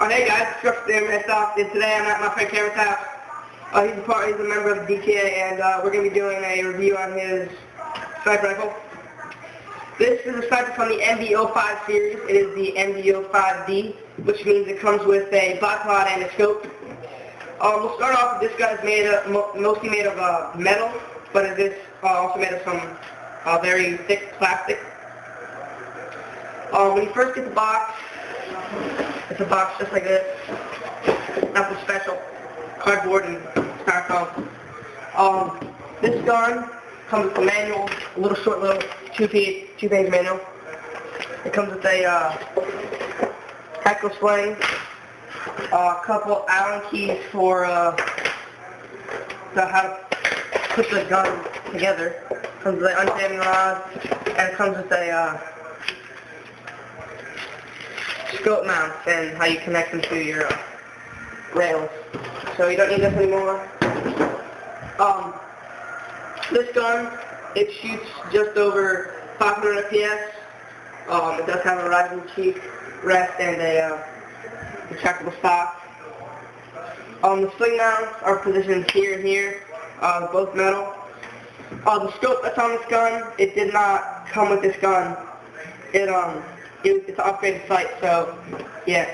Hey guys, DestructionTheorem Airsoft, and today I'm at my friend Cameron's house. He's a member of the DTA, and we're going to be doing a review on his sniper rifle. This is a sniper from the MB-05 series. It is the MB-05D, which means it comes with a bipod and a scope. We'll start off with this gun. Is mostly made of metal, but it is also made of some very thick plastic. When you first get the box, it's a box just like this. Nothing special. Cardboard and styrofoam. This gun comes with a manual, a little short little two-page manual. It comes with a tactical sling, a couple Allen keys for how to put the gun together. It comes with an unjamming rod, and it comes with a scope mount and how you connect them to your rails. So you don't need this anymore. This gun, it shoots just over 500 FPS. It does have a rising cheek rest and a retractable stock. The sling mounts are positioned here and here, both metal. The scope that's on this gun, it did not come with this gun. It's an upgraded sight, so yeah.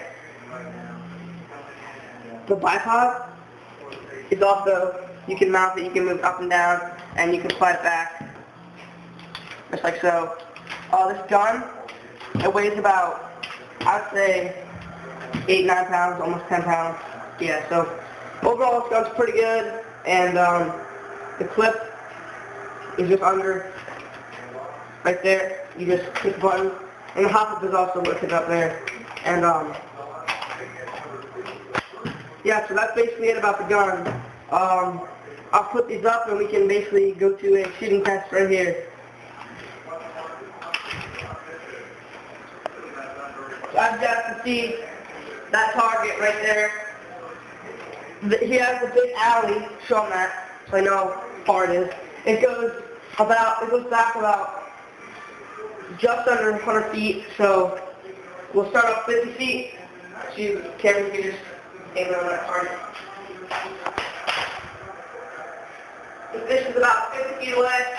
The bipod is also, you can mount it, you can move up and down, and you can slide it back, just like so. This gun, it weighs about, I'd say, 8-9 pounds, almost 10 pounds. Yeah, so overall this gun's pretty good, and the clip is just under, right there. You just hit the button. And the hop-up is also located up there. And, yeah, so that's basically it about the gun. I'll put these up and we can basically go to a shooting test right here. So as you guys can see, that target right there, he has a big alley, show him that, so I know how far it is. It goes back about just under 100 feet, so we'll start off 50 feet. Cameron can just aim over that target. The fish is about 50 feet away.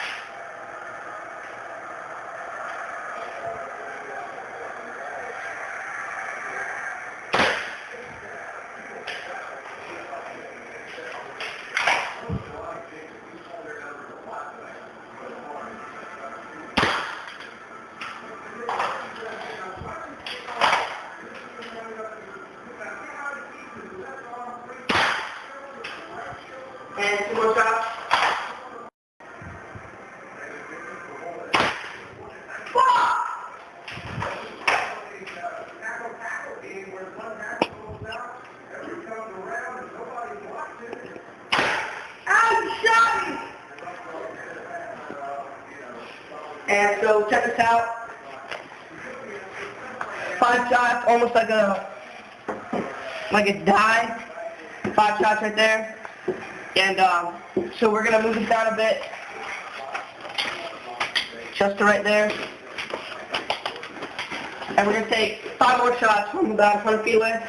And 2 more shots. And so check this out. 5 shots, almost like a dive. 5 shots right there. And so we're going to move it down a bit, just to right there. And we're going to take 5 more shots from about 100 feet away,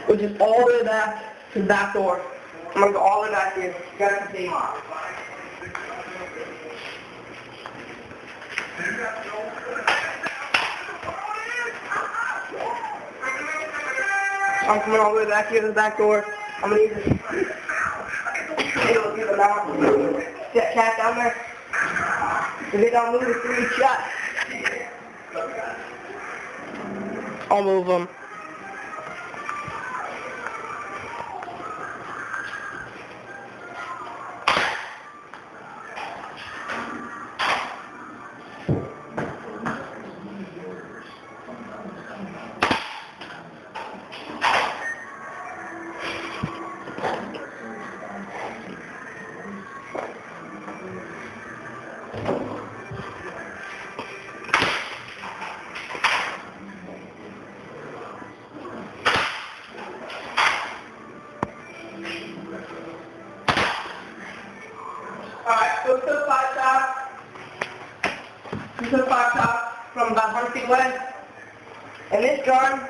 which is all the way back to the back door. I'm going to go all the way back here. You guys can see. I'm coming all the way back here to the back door. I'm going to use this. Able to get them out. See that cat down there? If they don't move, it's 3 shots. I'll move them. Alright, so we took 5 shots. We took 5 shots from about 100 feet away. And this gun,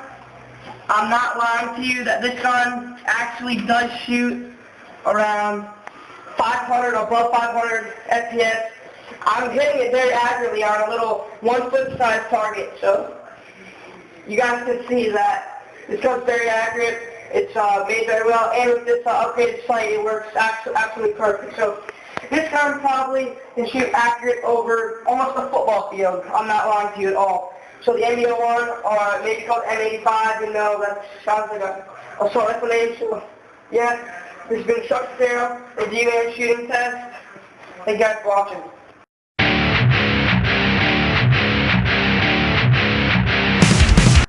I'm not lying to you that this gun actually does shoot around 500 or above 500 FPS. I'm hitting it very accurately on a little 1-foot size target, so you guys can see that this gun's very accurate. It's made very well, and with this upgraded sight, it works absolutely perfect. So this gun probably can shoot accurate over almost a football field. I'm not lying to you at all. So the MB-01, or maybe called MB-05, you know, that sounds like a assault rifle name. So yeah, this has been DestructionTheorem, review and shooting test. Thank you guys for watching.